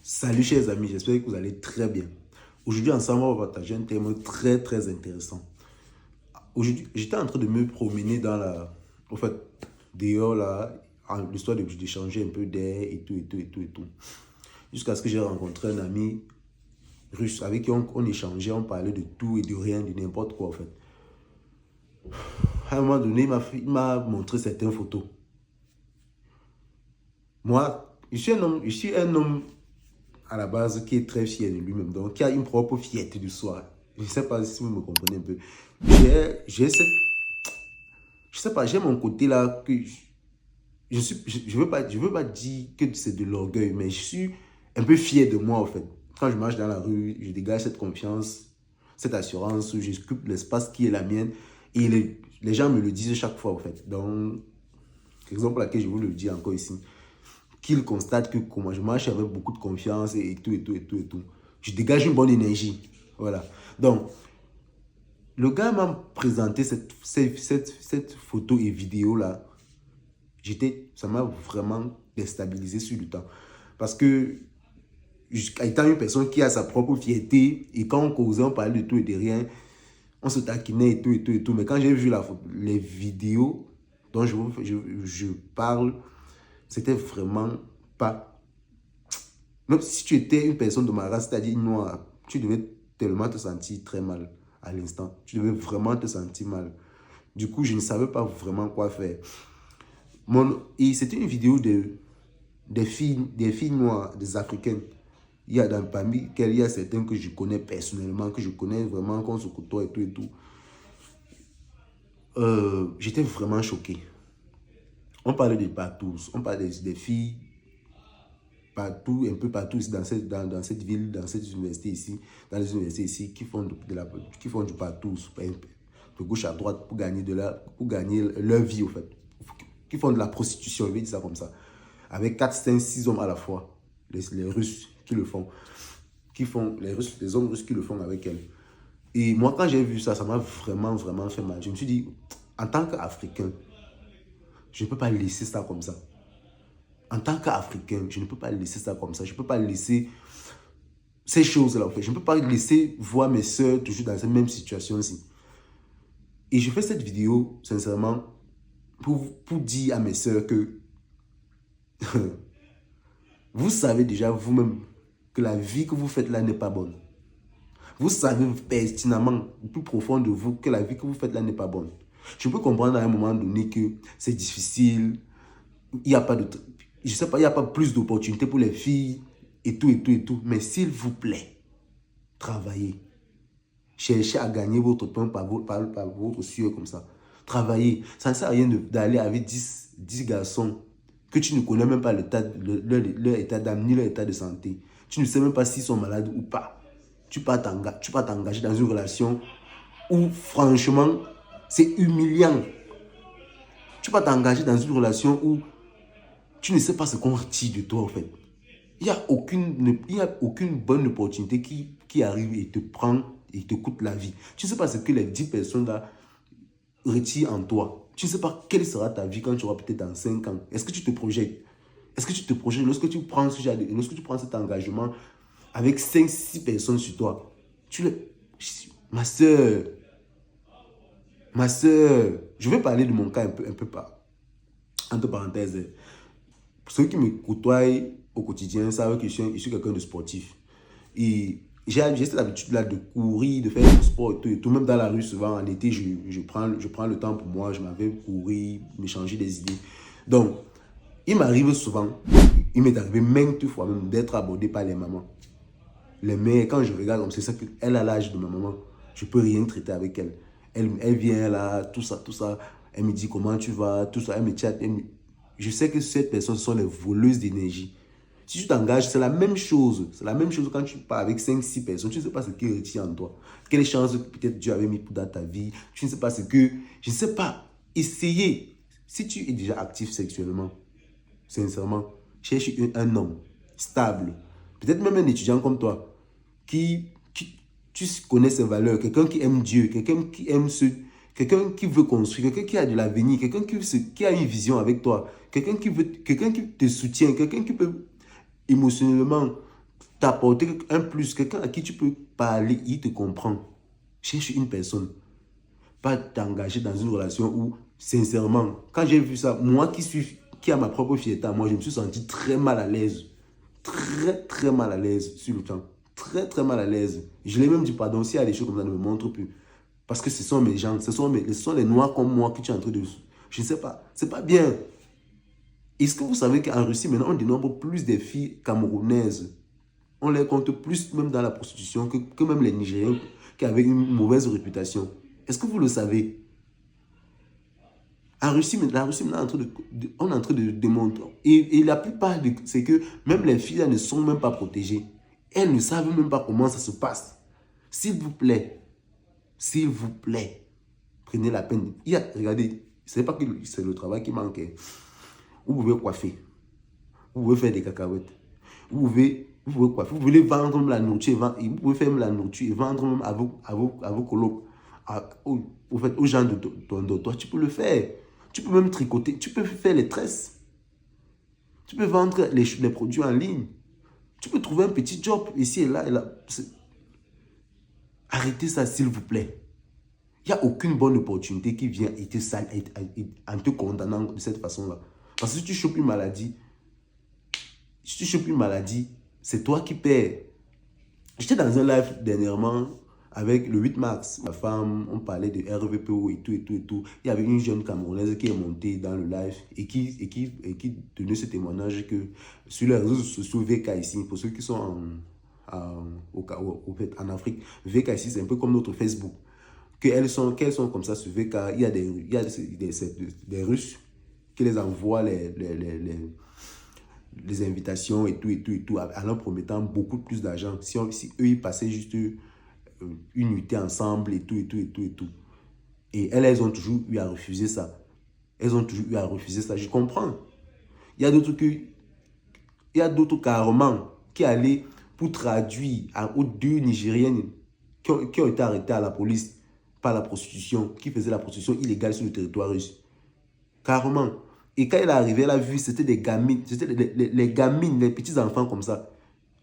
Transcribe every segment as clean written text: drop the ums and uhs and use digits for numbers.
Salut chers amis, j'espère que vous allez très bien. Aujourd'hui ensemble, on va partager un thème très très intéressant. Aujourd'hui, j'étais en train de me promener dans la... En fait, dehors là, l'histoire d'échanger un peu d'air et tout et tout et tout et tout. Jusqu'à ce que j'ai rencontré un ami russe avec qui on échangeait, on parlait de tout et de rien, de n'importe quoi en fait. À un moment donné, il m'a montré certaines photos. Moi, je suis un homme à la base qui est très fier de lui-même, donc qui a une propre fierté du soi. Je ne sais pas si vous me comprenez un peu. J'ai cette, je sais pas, j'ai mon côté là que je veux pas dire que c'est de l'orgueil, mais je suis un peu fier de moi en fait. Quand je marche dans la rue, je dégage cette confiance, cette assurance où j'occupe l'espace qui est la mienne et les gens me le disent chaque fois en fait. Donc, exemple laquelle je vous le dis encore ici, qu'ils constatent que comment je marche avec beaucoup de confiance et tout et tout et tout et tout. Je dégage une bonne énergie. Voilà. Donc, le gars m'a présenté cette photo et vidéo là. Ça m'a vraiment déstabilisé sur le temps. Parce que, étant une personne qui a sa propre fierté, et quand on causait, on parlait de tout et de rien, on se taquinait et tout et tout et tout. Mais quand j'ai vu les vidéos dont je parle, c'était vraiment pas... Même si tu étais une personne de ma race, c'est-à-dire noire, tu devais tellement te sentir très mal à l'instant. Tu devais vraiment te sentir mal. Du coup, je ne savais pas vraiment quoi faire. Et c'était une vidéo des filles noires, des Africaines. Parmi lesquelles il y a certains que je connais personnellement, que je connais vraiment, qu'on se côtoie et tout et tout. J'étais vraiment choqué. On parlait de partout. On parlait des filles partout, un peu partout ici, dans cette ville, dans cette université ici, dans les universités ici, qui font du partout, de gauche à droite, pour gagner leur vie, au fait. Qui font de la prostitution, je vais dire ça comme ça. Avec 4, 5, 6 hommes à la fois. Les Russes qui le font. Les hommes russes qui le font avec elles. Et moi, quand j'ai vu ça, ça m'a vraiment, vraiment fait mal. Je me suis dit, en tant qu'Africain, je ne peux pas laisser ça comme ça. En tant qu'Africain, je ne peux pas laisser ça comme ça. Je ne peux pas laisser ces choses-là. En fait. Je ne peux pas laisser voir mes soeurs toujours dans cette même situation-ci. Et je fais cette vidéo, sincèrement, pour dire à mes soeurs que vous savez déjà vous-même que la vie que vous faites là n'est pas bonne. Vous savez pertinemment, au plus profond de vous, que la vie que vous faites là n'est pas bonne. Je peux comprendre à un moment donné que c'est difficile, il n'y a pas de... Je sais pas, il n'y a pas plus d'opportunités pour les filles et tout et tout et tout. Mais s'il vous plaît, travaillez. Cherchez à gagner votre pain par votre sueur comme ça. Travaillez. Ça ne sert à rien d'aller avec 10 garçons que tu ne connais même pas leur état d'âme ni leur état de santé. Tu ne sais même pas s'ils sont malades ou pas. Tu vas t'engager dans une relation où franchement, c'est humiliant. Tu vas t'engager dans une relation où tu ne sais pas ce qu'on retire de toi en fait. Il n'y a aucune bonne opportunité qui arrive et te prend et te coûte la vie. Tu ne sais pas ce que les 10 personnes là retirent en toi. Tu ne sais pas quelle sera ta vie quand tu auras peut-être dans 5 ans. Est-ce que tu te projettes? Est-ce que tu te projettes lorsque tu prends cet engagement avec 5-6 personnes sur toi? Ma soeur, je vais parler de mon cas un peu entre parenthèses. Pour ceux qui me côtoient au quotidien savent que je suis quelqu'un de sportif. Et j'ai cette habitude là de courir, de faire du sport et tout. Même dans la rue, souvent en été, je prends le temps pour moi, je m'en vais courir, m'échanger des idées. Donc, il m'arrive souvent, il m'est arrivé maintes fois même d'être abordé par les mamans. Les mères, quand je regarde, c'est ça qu'elle a l'âge de ma maman. Je ne peux rien traiter avec elle. Elle vient là, tout ça. Elle me dit comment tu vas, tout ça. Elle me chatte. Je sais que ces personnes sont les voleuses d'énergie. Si tu t'engages, c'est la même chose. C'est la même chose quand tu pars avec 5-6 personnes. Tu ne sais pas ce qui retient en toi. Quelle chance peut-être Dieu avait mis dans ta vie. Tu ne sais pas ce que... Je ne sais pas. Essayez. Si tu es déjà actif sexuellement, sincèrement, cherche un homme stable. Peut-être même un étudiant comme toi, tu connais ses valeurs, quelqu'un qui aime Dieu, quelqu'un qui veut construire, quelqu'un qui a de l'avenir, quelqu'un qui a une vision avec toi, quelqu'un qui te soutient, quelqu'un qui peut émotionnellement t'apporter un plus, quelqu'un à qui tu peux parler, il te comprend. Cherche une personne. Pas t'engager dans une relation où, sincèrement, quand j'ai vu ça, moi qui a ma propre fierté à moi, je me suis senti très mal à l'aise. Très, très mal à l'aise sur le temps. Très, très mal à l'aise. Je l'ai même dit, pardon, s'il y a des choses comme ça, ne me montre plus. Parce que ce sont mes gens, ce sont les noirs comme moi que tu es en train de... Je ne sais pas, c'est pas bien. Est-ce que vous savez qu'en Russie, maintenant, on dénombre plus des filles camerounaises? On les compte plus même dans la prostitution que même les Nigériens qui avaient une mauvaise réputation. Est-ce que vous le savez? En Russie, la Russie, on est en train de démontrer. Et la plupart, c'est que même les filles elles ne sont même pas protégées. Elles ne savent même pas comment ça se passe. S'il vous plaît, prenez la peine. Regardez, ce n'est pas que c'est le travail qui manque. Vous pouvez coiffer. Vous pouvez faire des cacahuètes. Vous pouvez coiffer. Vous voulez vendre même la nourriture. Vous pouvez faire même la nourriture et vendre même à vos colocs. Aux gens de ton toi, tu peux le faire. Tu peux même tricoter. Tu peux faire les tresses. Tu peux vendre les produits en ligne. Tu peux trouver un petit job ici et là. Arrêtez ça, s'il vous plaît. Il n'y a aucune bonne opportunité qui vient en te condamnant de cette façon-là. Parce que si tu chopes une maladie, c'est toi qui perds. J'étais dans un live dernièrement avec le 8 mars. Ma femme, on parlait de RVPO et tout, et tout, et tout. Il y avait une jeune Camerounaise qui est montée dans le live et qui donnait ce témoignage que sur les réseaux sociaux VK ici, pour ceux qui sont en Afrique, VK ici, c'est un peu comme notre Facebook. Qu'elles sont comme ça sur VK, il y a des Russes qui les envoient les invitations et tout, en leur promettant beaucoup plus d'argent. Si eux, ils passaient juste une nuitée ensemble et tout. Et elles ont toujours eu à refuser ça. Je comprends. Il y a d'autres carrément qui allaient pour traduire aux 2 Nigériennes qui ont été arrêtées à la police par la prostitution, qui faisaient la prostitution illégale sur le territoire russe. Carrément. Et quand elle est arrivée, elle a vu, c'était des gamines, c'était les gamines, les petits enfants comme ça.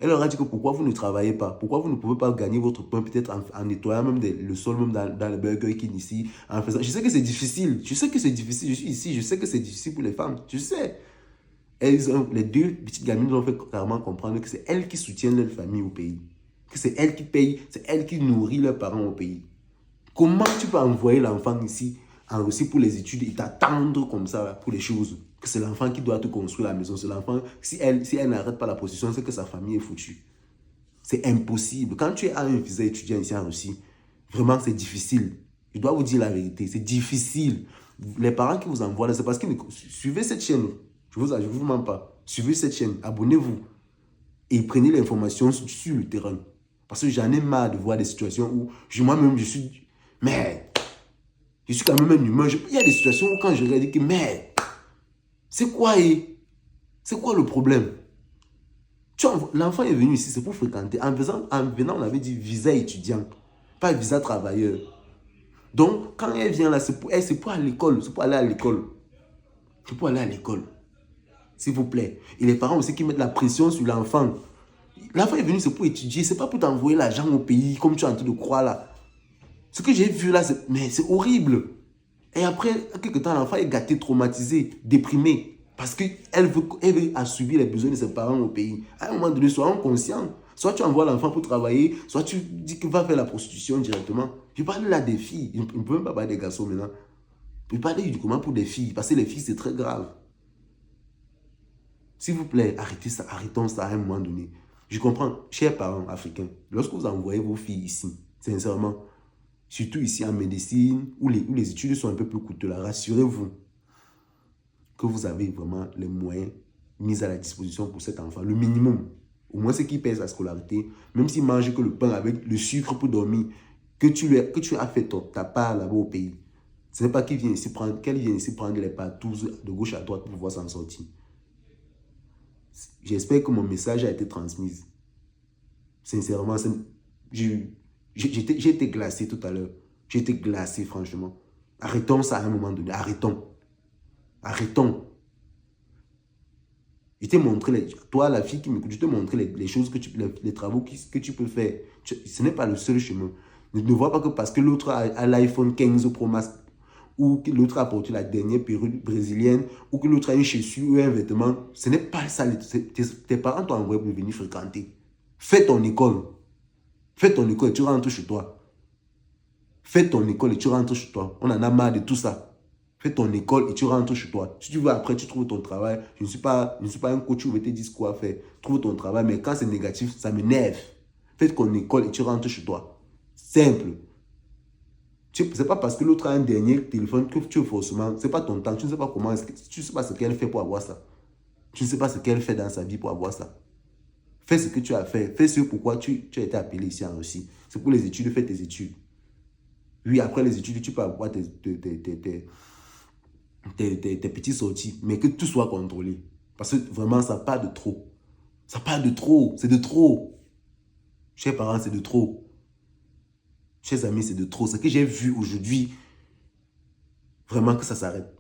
Elle leur a dit que pourquoi vous ne travaillez pas? Pourquoi vous ne pouvez pas gagner votre pain peut-être en nettoyant même le sol, même dans le Burger King ici, en faisant... Je sais que c'est difficile, je suis ici, je sais que c'est difficile pour les femmes, je sais. Les 2 petites gamines ont fait carrément comprendre que c'est elles qui soutiennent leur famille au pays. Que c'est elles qui payent, c'est elles qui nourrissent leurs parents au pays. Comment tu peux envoyer l'enfant ici en Russie pour les études et t'attendre comme ça pour les choses? Que c'est l'enfant qui doit te construire la maison. C'est l'enfant, si elle n'arrête pas la prostitution, c'est que sa famille est foutue. C'est impossible. Quand tu es à un visa étudiant ici en Russie, vraiment c'est difficile. Je dois vous dire la vérité, c'est difficile. Les parents qui vous envoient là, c'est parce qu'ils suivez cette chaîne. Je vous mens pas. Suivez cette chaîne, abonnez-vous et prenez l'information sur le terrain. Parce que j'en ai marre de voir des situations où moi-même je suis... Mais je suis quand même un humain. Il y a des situations où quand je regarde, je dis que mais c'est quoi le problème? L'enfant est venu ici, c'est pour fréquenter. En venant, on avait dit visa étudiant, pas visa travailleur. Donc, quand elle vient là, c'est pour aller à l'école. C'est pour aller à l'école. S'il vous plaît. Et les parents aussi qui mettent la pression sur l'enfant. L'enfant est venu, c'est pour étudier. C'est pas pour t'envoyer l'argent au pays, comme tu es en train de croire là. Ce que j'ai vu là, c'est horrible. Et après, quelques temps, l'enfant est gâté, traumatisé, déprimé. Parce qu'elle veut assouvir les besoins de ses parents au pays. À un moment donné, soyons conscients. Soit tu envoies l'enfant pour travailler, soit tu dis qu'il va faire la prostitution directement. Je parle là des filles. Je ne peux même pas parler des garçons maintenant. Je parle uniquement pour des filles. Parce que les filles, c'est très grave. S'il vous plaît, arrêtons ça à un moment donné. Je comprends, chers parents africains, lorsque vous envoyez vos filles ici, sincèrement, surtout ici en médecine, où les études sont un peu plus coûteuses, rassurez-vous que vous avez vraiment les moyens mis à la disposition pour cet enfant, le minimum. Au moins, ce qui pèse la scolarité, même s'il mange que le pain avec le sucre pour dormir, que tu as fait ta part là-bas au pays. Ce n'est pas qu'elle vienne ici prendre les partous de gauche à droite pour pouvoir s'en sortir. J'espère que mon message a été transmis. Sincèrement, j'ai été glacé tout à l'heure. J'ai été glacé, franchement. Arrêtons ça à un moment donné. Arrêtons. Je t'ai montré, toi, la fille qui m'écoute, je t'ai montré les choses, les travaux que tu peux faire. Ce n'est pas le seul chemin. Ne vois pas que parce que l'autre a l'iPhone 15 Pro Max, ou que l'autre a porté la dernière perruque brésilienne, ou que l'autre a une chaussure ou un vêtement. Ce n'est pas ça. Tes parents t'ont envoyé pour venir fréquenter. Fais ton école. Fais ton école et tu rentres chez toi. Fais ton école et tu rentres chez toi. On en a marre de tout ça. Fais ton école et tu rentres chez toi. Si tu veux, après, tu trouves ton travail. Je ne suis pas un coach où je vais te dire quoi faire. Trouve ton travail, mais quand c'est négatif, ça m'énerve. Fais ton école et tu rentres chez toi. Simple. Ce n'est pas parce que l'autre a un dernier téléphone que tu veux forcément. Ce n'est pas ton temps. Tu ne sais pas comment. Tu ne sais pas ce qu'elle fait pour avoir ça. Tu ne sais pas ce qu'elle fait dans sa vie pour avoir ça. Fais ce que tu as fait. Fais ce pourquoi tu as été appelé ici en Russie. C'est pour les études, fais tes études. Oui, après les études, tu peux avoir tes petites sorties, mais que tout soit contrôlé. Parce que vraiment, ça part de trop. Ça part de trop. C'est de trop. Chers parents, c'est de trop. Chers amis, c'est de trop. Ce que j'ai vu aujourd'hui, vraiment que ça s'arrête.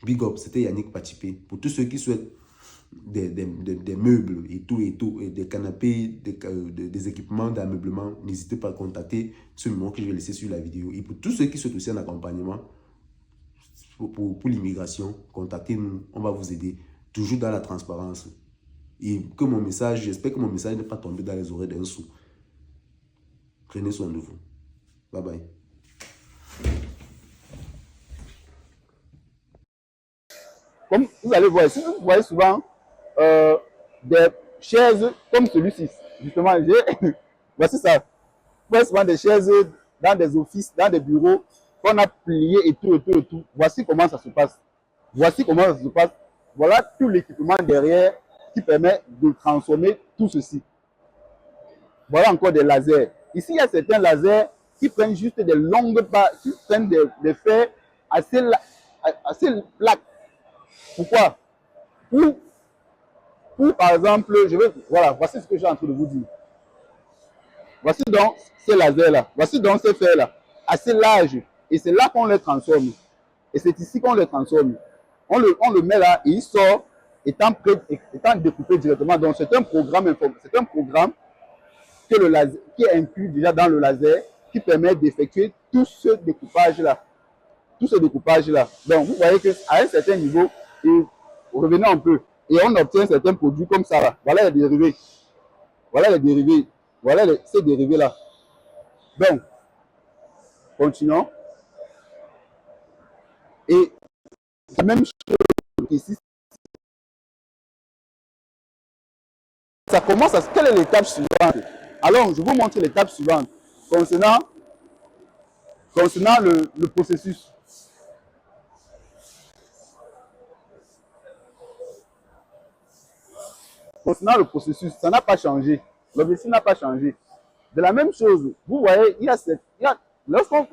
Big up, c'était Yannick Patipé. Pour tous ceux qui souhaitent des meubles et tout, et des canapés, des équipements d'ameublement, n'hésitez pas à contacter ce numéro que je vais laisser sur la vidéo. Et pour tous ceux qui souhaitent aussi un accompagnement pour l'immigration, contactez-nous, on va vous aider, toujours dans la transparence. Et que mon message, j'espère que mon message n'est pas tombé dans les oreilles d'un sourd. Prenez soin de vous. Bye bye. Comme vous allez voir ici, vous voyez souvent des chaises comme celui-ci. Justement, voici ça. Vous voyez souvent des chaises dans des offices, dans des bureaux, qu'on a plié et tout, et tout, et tout. Voici comment ça se passe. Voici comment ça se passe. Voilà tout l'équipement derrière qui permet de transformer tout ceci. Voilà encore des lasers. Ici, il y a certains lasers qui prennent juste des longues barres, qui prennent des fers assez plates. Pourquoi? Pour, par exemple, voilà, voici ce que j'ai en train de vous dire. Voici donc ces lasers-là. Voici donc ces fers-là, assez larges. Et c'est là qu'on les transforme. Et c'est ici qu'on les transforme. On le met là et il sort étant découpé directement. Donc c'est un programme que le laser, qui est inclus déjà dans le laser, qui permet d'effectuer tout ce découpage-là. Tout ce découpage-là. Donc vous voyez qu'à un certain niveau, et revenons un peu, et on obtient certains produits comme ça là. Voilà les dérivés. Voilà les dérivés. Voilà ces dérivés-là. Donc, continuons. Et même chose ici. Ça commence à... Quelle est l'étape suivante? Alors, je vous montre l'étape suivante concernant le processus. Concernant le processus, ça n'a pas changé. L'objectif n'a pas changé. De la même chose, vous voyez, lorsqu'on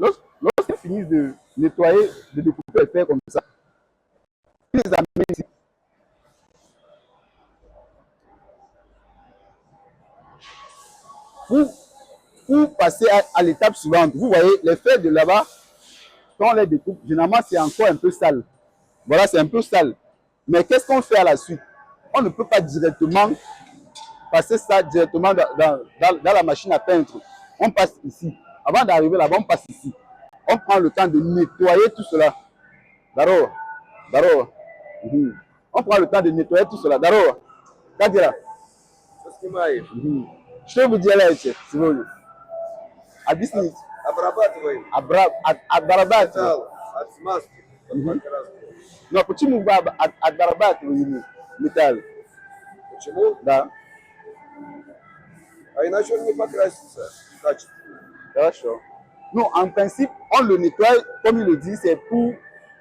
finit de nettoyer, de découper les fers comme ça, ils les amènent ici. Pour passer à l'étape suivante, vous voyez, les fers de là-bas, quand on les découpe, généralement, c'est encore un peu sale. Voilà, c'est un peu sale. Mais qu'est-ce qu'on fait à la suite? On ne peut pas directement passer ça directement dans la machine à peindre. On passe ici. Avant d'arriver là-bas, on passe ici. On prend le temps de nettoyer tout cela. D'accord. D'accord. On prend le temps de nettoyer tout cela. D'accord. Là. Je vais vous dire là, c'est bon. À Disney. À Barabat. Non, почему отрабатывали металл? Почему? Да. А иначе он не покрасится качественно. Хорошо. Non, en principe, on le nettoie, comme il le dit, c'est pour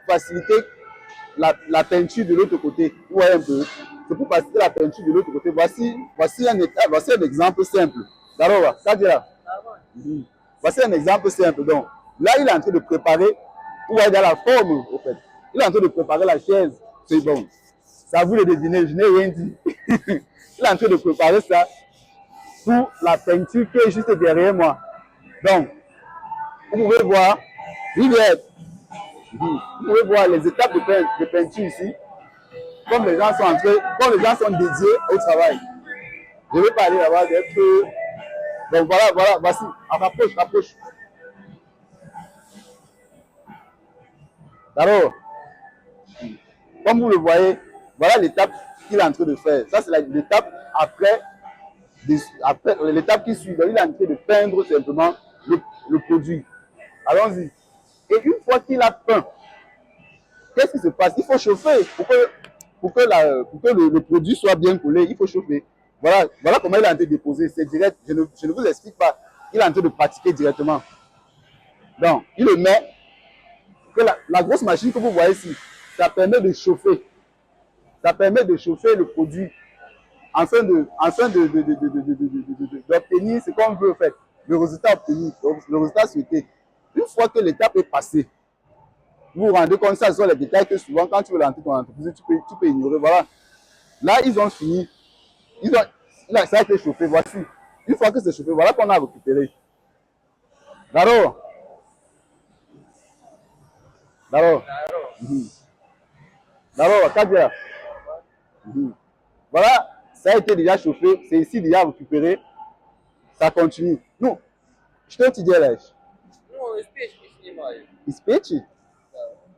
faciliter la peinture de l'autre côté. Vous voyez un peu. C'est pour faciliter la peinture de l'autre côté. Voici un exemple simple. D'accord, ça dit là. Voici un exemple simple. Donc, là, il est en train de préparer, vous voyez dans la forme, au fait. Il est en train de préparer la chaise. C'est bon. Ça vous le devinez, je n'ai rien dit. Il est en train de préparer ça pour la peinture qui est juste derrière moi. Donc, vous pouvez voir, Rivière. Vous pouvez voir les étapes de peinture ici, comme les gens sont dédiés au travail. Je vais pas aller là-bas d'être. Donc voilà, voici. Rapproche. Alors, comme vous le voyez, voilà l'étape qu'il est en train de faire. Ça, c'est l'étape après l'étape qui suit. Donc, il est en train de peindre simplement le produit. Allons-y. Et une fois qu'il a peint, qu'est-ce qui se passe? Il faut chauffer pour que le produit soit bien collé. Il faut chauffer. Voilà comment il est en train de déposer. C'est direct. Je ne vous explique pas. Il est en train de pratiquer directement. Donc, il le met. Que la grosse machine que vous voyez ici, ça permet de chauffer. Ça permet de chauffer le produit afin d'obtenir ce qu'on veut faire. Le résultat obtenu, le résultat souhaité. Une fois que l'étape est passée, vous vous rendez compte, ça ce sont les détails que souvent, quand tu veux lancer ton entreprise, tu peux ignorer. Voilà. Là, ils ont fini. Ça a été chauffé. Voici. Une fois que c'est chauffé, voilà qu'on a récupéré. D'accord. Kadia. Voilà, ça a été déjà chauffé. C'est ici déjà récupéré. Ça continue. Ну, что ты делаешь? Ну, из печки снимаю. Из печи?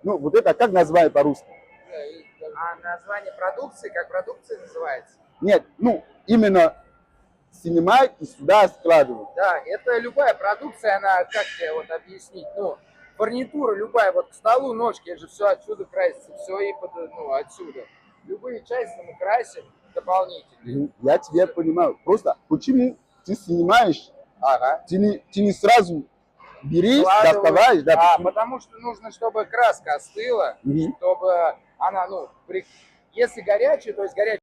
Ну, вот это как название по-русски? А название продукции, как продукция называется? Нет, ну, именно снимать и сюда складывать. Да, это любая продукция, она, как тебе вот объяснить, ну, фурнитура любая, вот к столу ножки, это же все отсюда красится, все и отсюда. Любые части мы красим дополнительно. Я тебя понимаю. Просто почему ты снимаешь, Ага. ты не сразу берешь, Складываю. доставаешь, да? Потому что нужно, чтобы краска остыла, Мгм. чтобы она, если горячая, то есть горячая